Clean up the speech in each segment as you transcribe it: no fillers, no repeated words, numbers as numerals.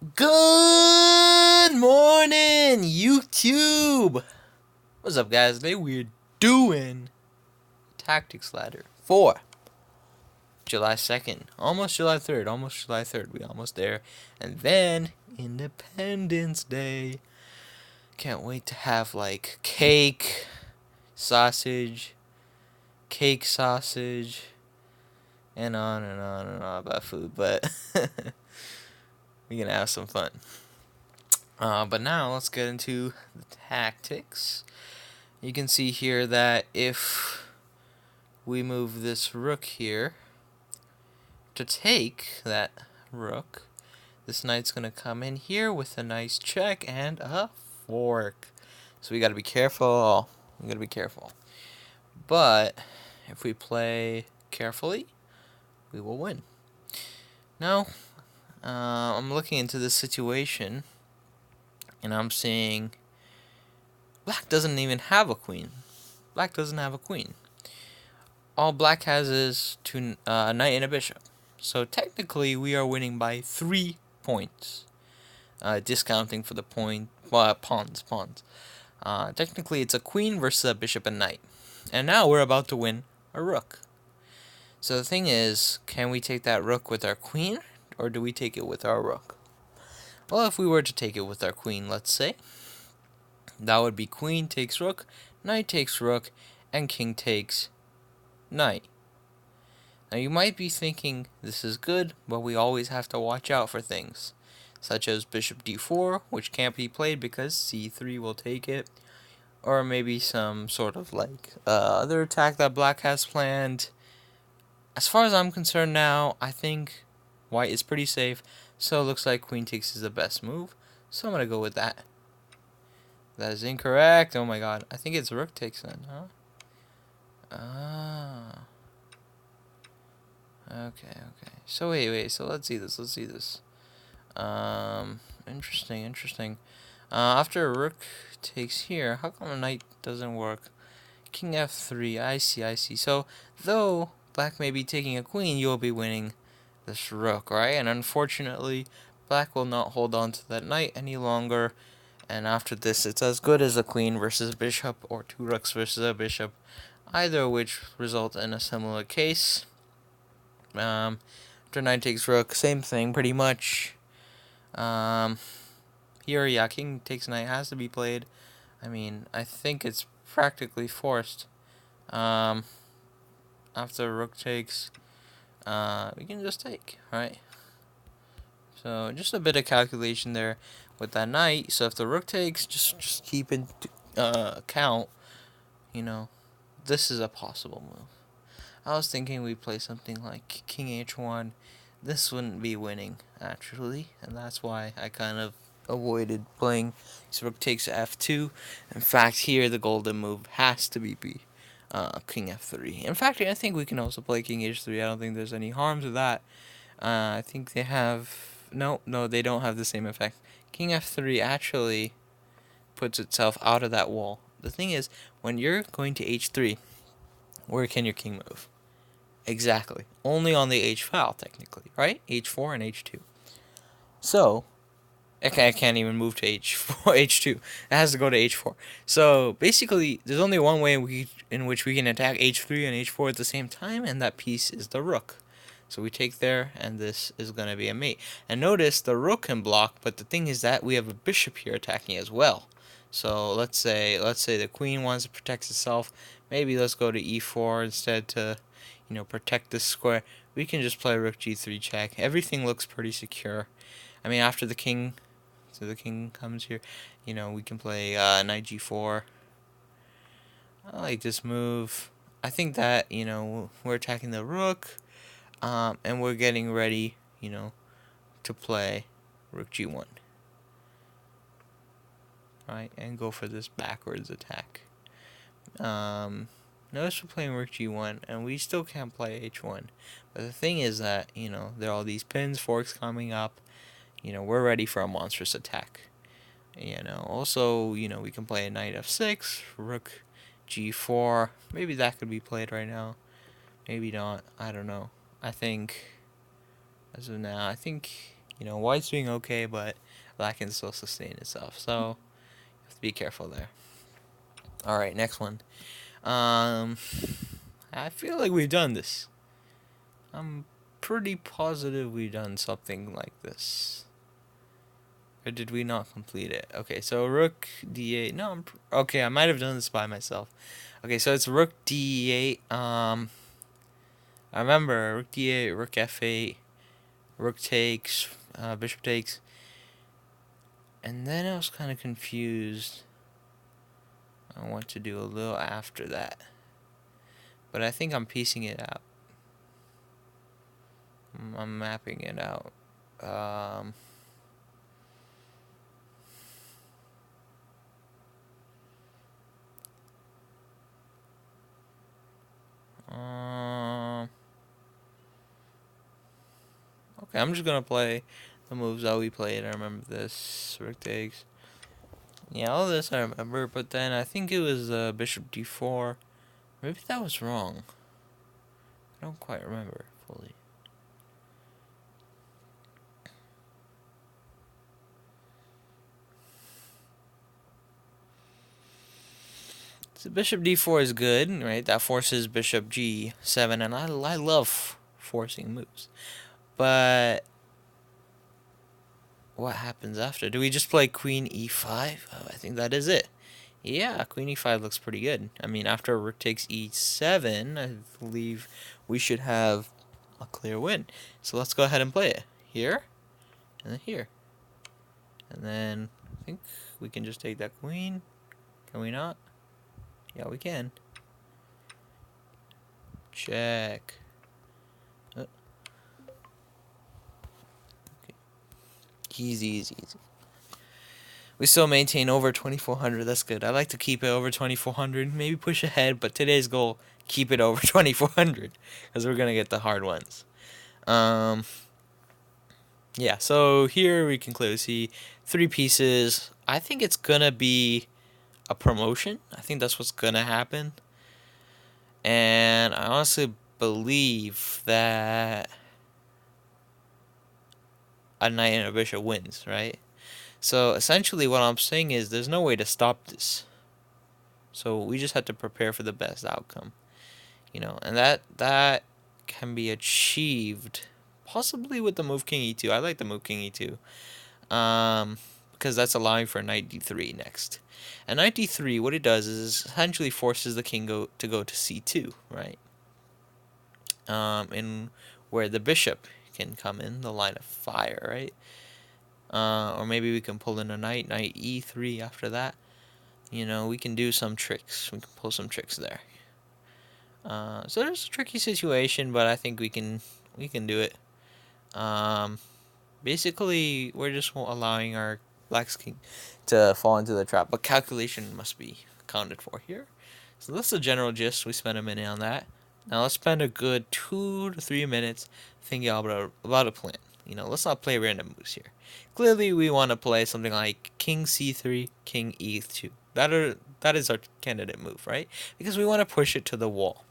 Good morning, YouTube! What's up, guys? Today we're doing Tactics Ladder for July 2nd. Almost July 3rd. Almost July 3rd. We almost there. And then Independence Day. Can't wait to have like sausage, cake sausage, and on about food. But we're gonna have some fun. But now let's get into the tactics. You can see here that if we move this rook here to take that rook, this knight's going to come in here with a nice check and a fork. So we got to be careful. We got to be careful. But if we play carefully, we will win. Now, I'm looking into this situation, and I'm seeing black doesn't even have a queen. Black doesn't have a queen. All black has is a knight and a bishop. So technically, we are winning by 3 points. Discounting for the pawns. Technically, it's a queen versus a bishop and knight. And now we're about to win a rook. So the thing is, can we take that rook with our queen, or do we take it with our rook? Well, if we were to take it with our queen, let's say, that would be queen takes rook, knight takes rook, and king takes knight. Now you might be thinking this is good, but we always have to watch out for things, such as bishop d4, which can't be played because c3 will take it, or maybe some sort of like other attack that black has planned. As far as I'm concerned now, I think white is pretty safe, so it looks like queen takes is the best move, so I'm going to go with that. That is incorrect. Oh my god. I think it's rook takes then, huh? Ah. Okay. So wait. So let's see this. Interesting. After a rook takes here, how come a knight doesn't work? King f3. I see. So though black may be taking a queen, you'll be winning this rook, right? And unfortunately, black will not hold on to that knight any longer. And after this, it's as good as a queen versus a bishop, or two rooks versus a bishop, either of which result in a similar case. After knight takes rook, same thing pretty much. Here, yeah, king takes knight has to be played. I mean, I think it's practically forced. After rook takes, we can just take, right? So just a bit of calculation there with that knight. So if the rook takes, just keep in account, you know, this is a possible move. I was thinking we'd play something like king h1. This wouldn't be winning, actually, and that's why I kind of avoided playing rook takes f2. In fact, here the golden move has to be king f3. In fact, I think we can also play king h3. I don't think there's any harm to that. I think they have... No, they don't have the same effect. King f3 actually puts itself out of that wall. The thing is, when you're going to h3, where can your king move? Exactly. Only on the h file, technically, right? h4 and h2. So, I can't even move to h4, h2. It has to go to h4. So, basically, there's only one way in which we can attack h3 and h4 at the same time, and that piece is the rook. So we take there, and this is going to be a mate. And notice the rook can block, but the thing is that we have a bishop here attacking as well. So let's say the queen wants to protect itself. Maybe let's go to e4 instead to, protect this square. We can just play rook g3 check. Everything looks pretty secure. I mean, after the king, so the king comes here, we can play knight g4. I like this move. I think that, we're attacking the rook. And we're getting ready, to play rook g1. Right, and go for this backwards attack. Notice we're playing rook g1, and we still can't play h1. But the thing is that, there are all these pins, forks coming up. We're ready for a monstrous attack. Also, we can play a knight f6, rook g4. Maybe that could be played right now. Maybe not. I don't know. I think, as of now, You know, white's doing okay, but black can still sustain itself. So you have to be careful there. All right, next one. I feel like we've done this. I'm pretty positive we've done something like this. Or did we not complete it? Okay, so rook d8. No, okay, I might have done this by myself. Okay, so it's rook d8. I remember rook d8, rook f8, rook takes, bishop takes. And then I was kind of confused on what to do a little after that. But I think I'm piecing it out. I'm mapping it out. Um, okay, I'm just gonna play the moves that we played. I remember this. Rook takes. Yeah, all this I remember, but then I think it was bishop d4. Maybe that was wrong. I don't quite remember fully. So bishop d4 is good, right? That forces bishop g7, and I love forcing moves. But what happens after? Do we just play queen e5? Oh, I think that is it. Yeah, queen e5 looks pretty good. I mean, after rook takes e7, I believe we should have a clear win. So let's go ahead and play it. Here, and then here. And then I think we can just take that queen. Can we not? Yeah, we can. Check. Okay. Easy, easy, easy. We still maintain over 2400. That's good. I like to keep it over 2400. Maybe push ahead, but today's goal, keep it over 2400. Because we're going to get the hard ones. Yeah, so here we can clearly see 3 pieces. I think it's going to be a promotion. I think that's what's going to happen. And I honestly believe that a knight and a bishop wins, right? So essentially what I'm saying is there's no way to stop this. So we just have to prepare for the best outcome. You know, and that can be achieved possibly with the move king e2. I like the move king e2. Because that's allowing for knight d3 next. And knight d3, what it does is essentially forces the king to go to c2, right? And where the bishop can come in, the line of fire, right? Or maybe we can pull in a knight e3 after that. You know, we can do some tricks. We can pull some tricks there. So there's a tricky situation, but I think we can do it. Basically, we're just allowing our black's king to fall into the trap, but calculation must be accounted for here. So that's the general gist. We spent a minute on that. Now let's spend a good 2 to 3 minutes thinking about a plan. You know, let's not play random moves here. Clearly, we want to play something like king c3, king e2. That is our candidate move, right? Because we want to push it to the wall.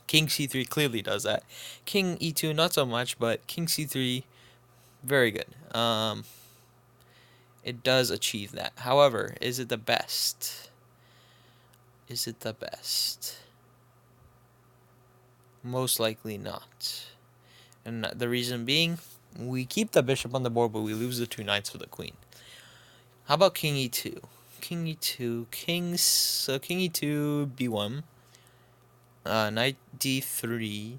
King c3 clearly does that. King e2 not so much, but king c3 very good. It does achieve that. However, is it the best? Is it the best? Most likely not. And the reason being, we keep the bishop on the board, but we lose the 2 knights for the queen. How about king e2? King e2, so king e2, b1, knight d3,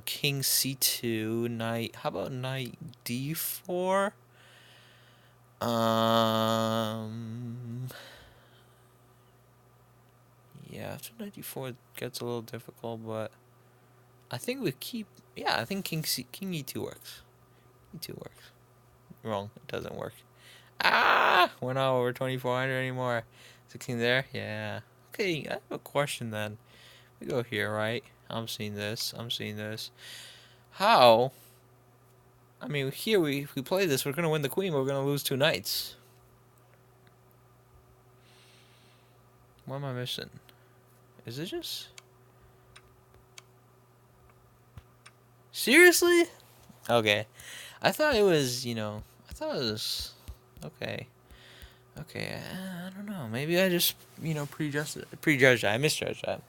king c2, knight, how about knight d4? Yeah, after knight d4 it gets a little difficult, but I think we keep, yeah, I think king e2 works. E2 works. Wrong, it doesn't work. Ah, we're not over 2400 anymore. 16 there, yeah. Okay, I have a question then. We go here, right? I'm seeing this. How? I mean, here if we play this, we're gonna win the queen, but we're gonna lose 2 knights. What am I missing? Is it just... Seriously? Okay. I thought it was, I thought it was okay. Okay, I don't know. Maybe I just, prejudged that. I misjudged that.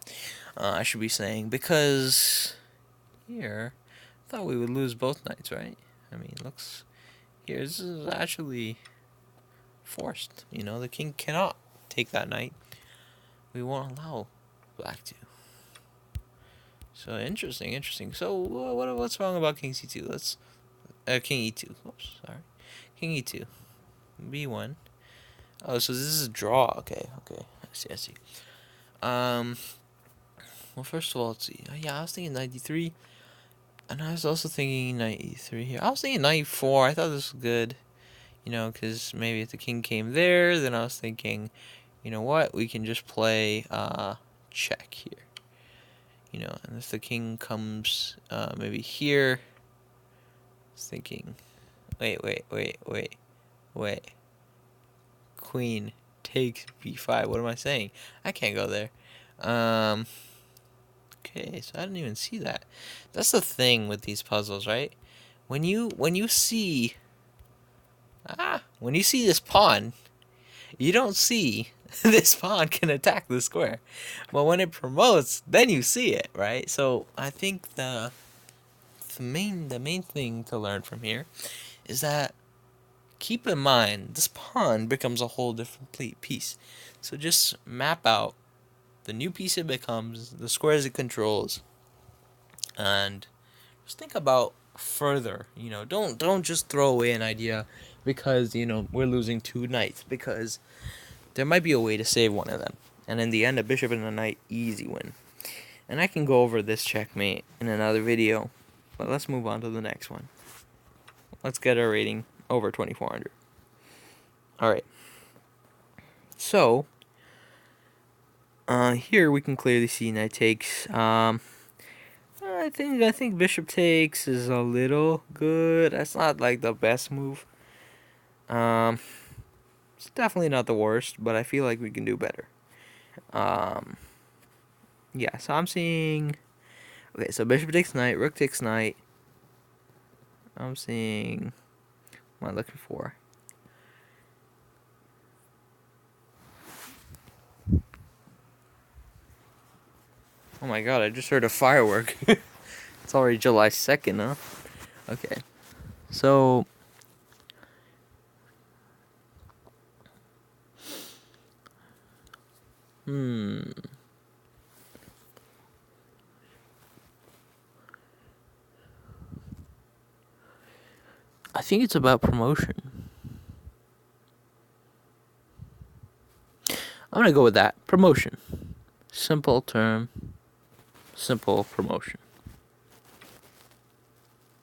I should be saying, because here, I thought we would lose both knights, right? I mean, looks here. This is actually forced. The king cannot take that knight. We won't allow black to. So interesting. So what's wrong about king c2? Let's king e2. Oops, sorry. King e2. b1. Oh, so this is a draw. Okay. I see. Well, first of all, let's see. Yeah, I was thinking knight d3, and I was also thinking knight e3 here. I was thinking knight e4. I thought this was good. Because maybe if the king came there, then I was thinking, you know what, we can just play check here. And if the king comes maybe here, I was thinking, wait. Queen takes b5. What am I saying? I can't go there. Okay, so I didn't even see that. That's the thing with these puzzles, right? When you see this pawn, you don't see this pawn can attack the square. But when it promotes, then you see it, right? So I think the main thing to learn from here is that keep in mind this pawn becomes a whole different piece. So just map out the new piece it becomes, the squares it controls, and just think about further. Don't just throw away an idea because we're losing two knights, because there might be a way to save one of them, and in the end a bishop and a knight, easy win. And I can go over this checkmate in another video, but let's move on to the next one. Let's get our rating over 2400. Alright, so here we can clearly see knight takes. I think bishop takes is a little good. That's not like the best move. It's definitely not the worst, but I feel like we can do better. Yeah, so I'm seeing... Okay, so bishop takes knight, rook takes knight. I'm seeing... What am I looking for? Oh my god, I just heard a firework. It's already July 2nd, huh? Okay. So... I think it's about promotion. I'm gonna go with that. Promotion. Simple term. Simple promotion.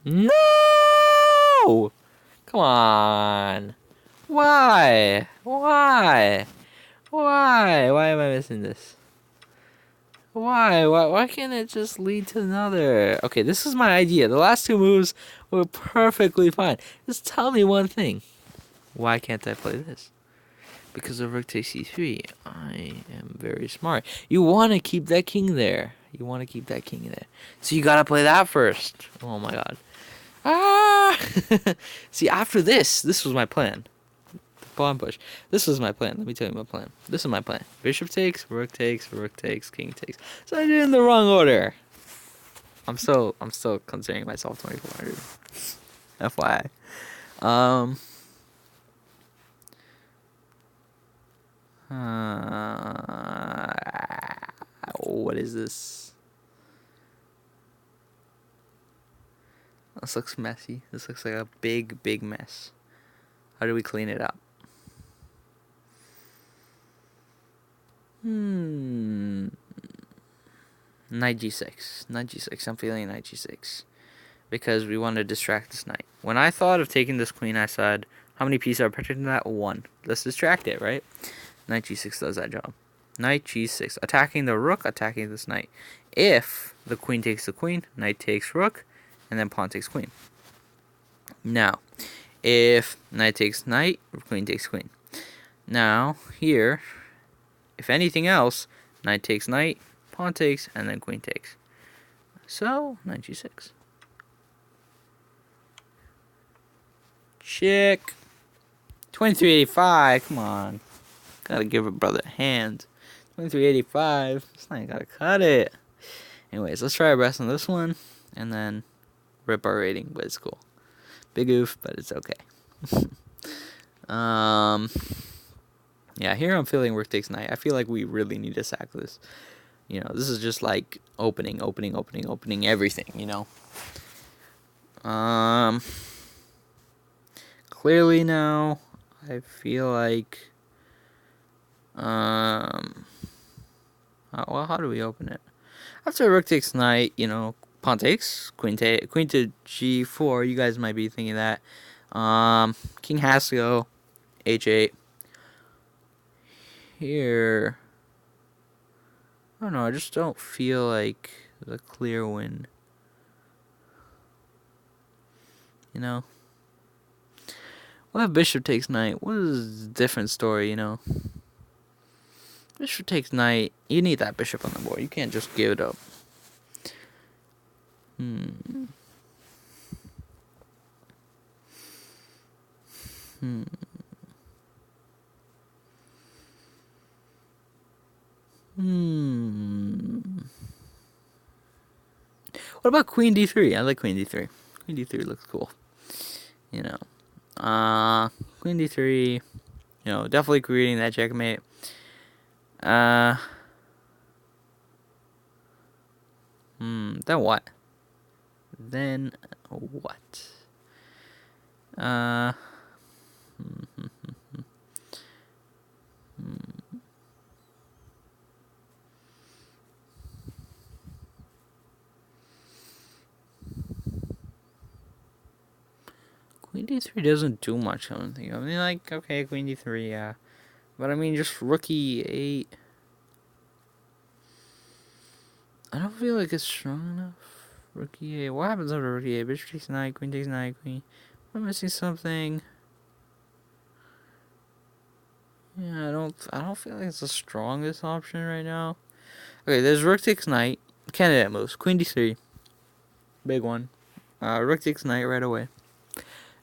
No! Come on. Why? Why am I missing this? Why can't it just lead to another? Okay, this is my idea. The last two moves were perfectly fine. Just tell me one thing. Why can't I play this? Because of rook takes c3. I am very smart. You want to keep that king there. So you gotta play that first. Oh my god. See, after this was my plan. Pawn push. This was my plan. Let me tell you my plan. This is my plan. Bishop takes, rook takes, king takes. So I did it in the wrong order. I'm still considering myself 2400. FYI. What is this? This looks messy. This looks like a big mess. How do we clean it up? Knight g6. I'm feeling knight g6. Because we want to distract this knight. When I thought of taking this queen, I said, how many pieces are protecting that? 1. Let's distract it, right? Knight g6 does that job. Knight g6. Attacking the rook, attacking this knight. If the queen takes the queen, knight takes rook, and then pawn takes queen. Now, if knight takes knight, queen takes queen. Now, here, if anything else, knight takes knight, pawn takes, and then queen takes. So, knight g6. Chick. 2385. Come on. Gotta give a brother a hand. 2385. It's not even gotta cut it. Anyways, let's try our best on this one. And then rip our rating, but it's cool. Big oof, but it's okay. Yeah, here I'm feeling Rook takes knight. I feel like we really need to sack this. You know, this is just like opening everything, you know. Clearly now, I feel like, well, how do we open it? After Rook takes knight, you know, pawn takes, queen to g4. You guys might be thinking that. King has to go h8. Here, I don't know. I just don't feel like the clear win. You know. Well, if bishop takes knight, what is a different story? You know. Bishop takes knight. You need that bishop on the board. You can't just give it up. What about queen d3? I like queen d3. Queen d3 looks cool. You know. Queen d3. You know, definitely creating that checkmate. Then what? Then what? Queen d3 doesn't do much, I don't think. I mean, like, okay, queen d3, yeah. But I mean, just rook e8. I don't feel like it's strong enough. Rook e8. What happens after rook e8? Bishop takes knight, queen takes knight, queen. Am I missing something? Yeah, I don't feel like it's the strongest option right now. Okay, there's rook takes knight. Candidate moves. Queen d3. Big one. Rook takes knight right away.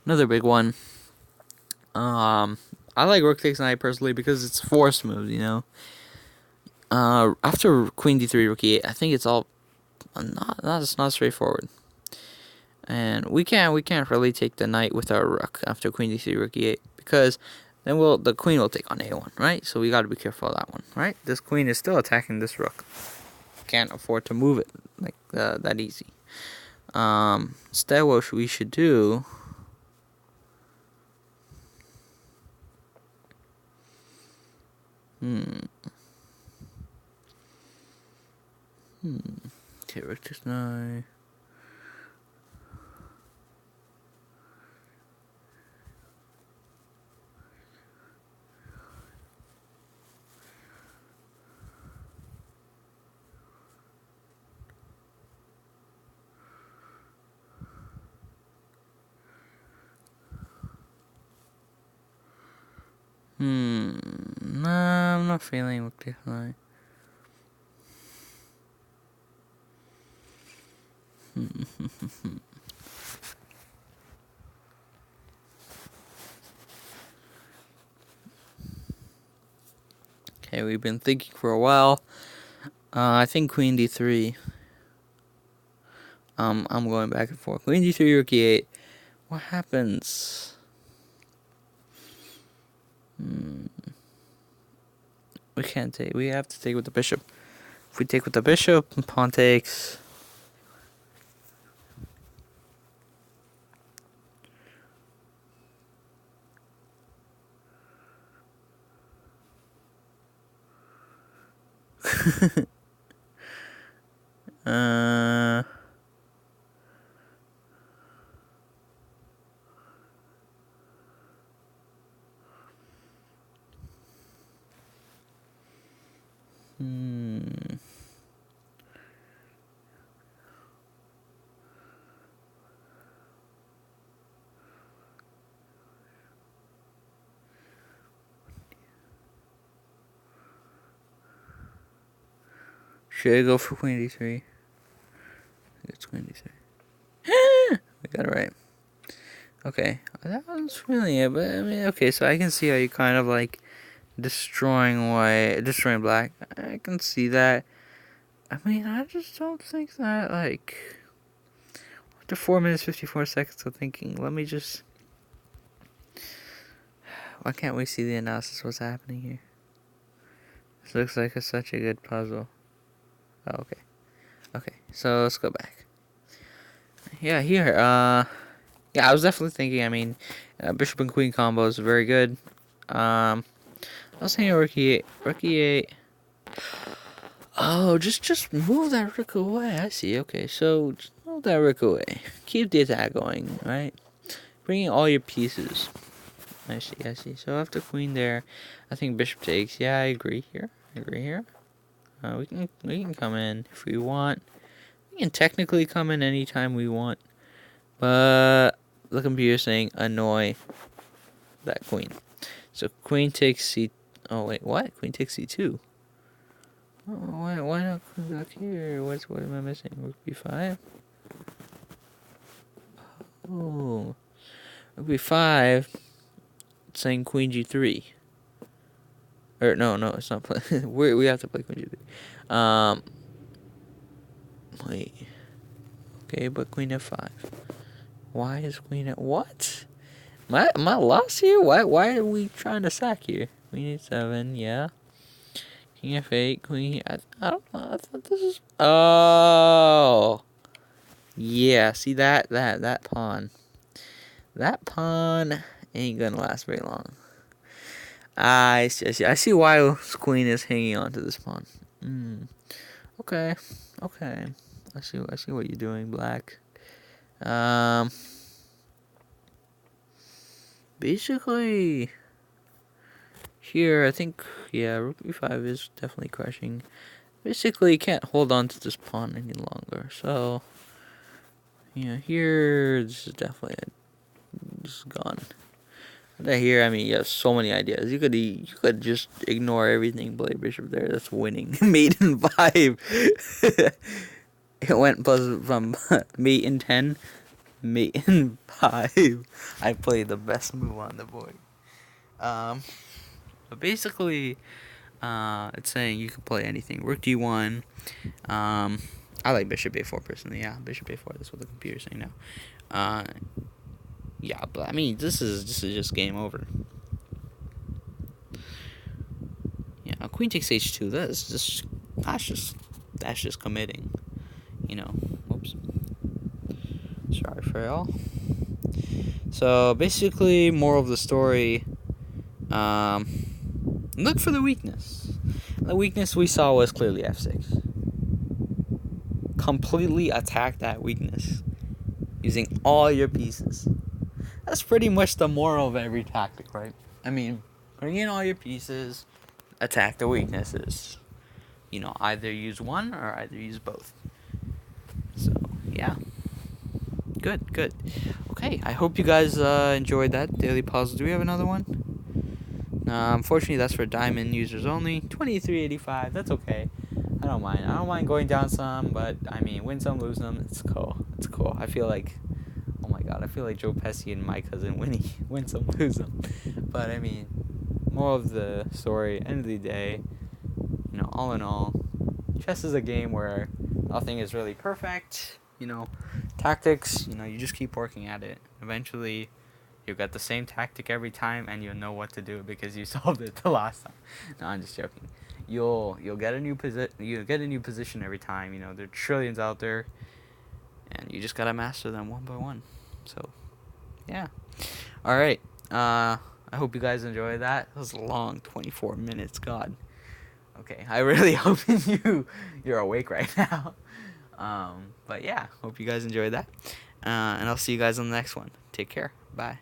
Another big one. I like rook takes knight personally because it's forced moves, you know. After queen d3, rook e8, I think it's all not straightforward. And we can't really take the knight with our rook after queen d3, rook e8 because then the queen will take on a1, right? So we got to be careful of that one, right? This queen is still attacking this rook. Can't afford to move it like that easy. Instead, what we should do. Okay, rook takes knight. Nah, I'm not feeling rook takes knight. Okay, we've been thinking for a while. I think queen d3. I'm going back and forth. Queen d3, rook e8. What happens? We can't take. We have to take with the bishop. If we take with the bishop, pawn takes. Should I go for queen d3? It's queen d3. We got it right. Okay, that was really it. But I mean, okay, so I can see how you kind of like destroying black. I can see that. I mean, I just don't think that like after 4 minutes 54 seconds of thinking. Let me just. Why can't we see the analysis? What's happening here? This looks like such a good puzzle. Oh, okay. Okay, so let's go back. Yeah, here. Yeah, I was definitely thinking. I mean, bishop and queen combo is very good. I was thinking rook e8. Rook e8. Oh, just move that rook away. I see. Okay, so just move that rook away. Keep the attack going, right? Bringing all your pieces. I see. I see. So after queen there, I think bishop takes. Yeah, I agree here. I agree here. We can come in if we want. We can technically come in anytime we want, but the computer's saying annoy that queen. So queen takes c. Oh wait, what? Queen takes c2. Oh, why not queen back here? What am I missing? Rook b5. Oh, rook b5. It's saying queen g3. Or no, it's not play. we have to play queen g3. Wait. Okay, but queen f5. Why is queen at what? Am I lost here? Why are we trying to sack here? Queen e7, yeah. King f8, queen. I don't know. I thought this is. Oh, yeah. See that pawn. That pawn ain't gonna last very long. I see. I see why this queen is hanging on to this pawn. Okay. I see what you're doing, black. Basically, here I think rook b5 is definitely crushing. Basically, you can't hold on to this pawn any longer. So, yeah, here this is definitely just gone. But here, I mean, you have so many ideas. You could just ignore everything, play bishop there. That's winning. Mate in 5. It went from mate in 10, mate in 5. I played the best move on the board. But basically, it's saying you can play anything. Rook d1. I like bishop a4 personally. Yeah, bishop a4. That's what the computer's saying now. Yeah, but I mean, this is just game over. Yeah, queen takes h2. That's just committing. You know. Oops. Sorry for y'all. So basically, moral of the story. Look for the weakness. The weakness we saw was clearly f6. Completely attack that weakness using all your pieces. That's pretty much the moral of every tactic, right? I mean, bring in all your pieces, attack the weaknesses. You know, either use one or either use both. So, yeah. Good. Okay, I hope you guys enjoyed that daily puzzle. Do we have another one? Unfortunately, that's for diamond users only. 2385. That's okay. I don't mind going down some, but I mean, win some, lose some. It's cool. I feel like, oh my god, I feel like Joe Pesci and my cousin Winnie. Win some, lose some. But I mean, more of the story. End of the day, you know, all in all, chess is a game where nothing is really perfect. You know, tactics. You know, you just keep working at it. Eventually, you'll get the same tactic every time, and you'll know what to do because you solved it the last time. No, I'm just joking. You'll get a new position every time. You know, there are trillions out there, and you just gotta master them one by one. So, yeah. All right. I hope you guys enjoyed that. It was a long 24 minutes. God. Okay. I really hope you're awake right now. But yeah, hope you guys enjoyed that. And I'll see you guys on the next one. Take care. Bye.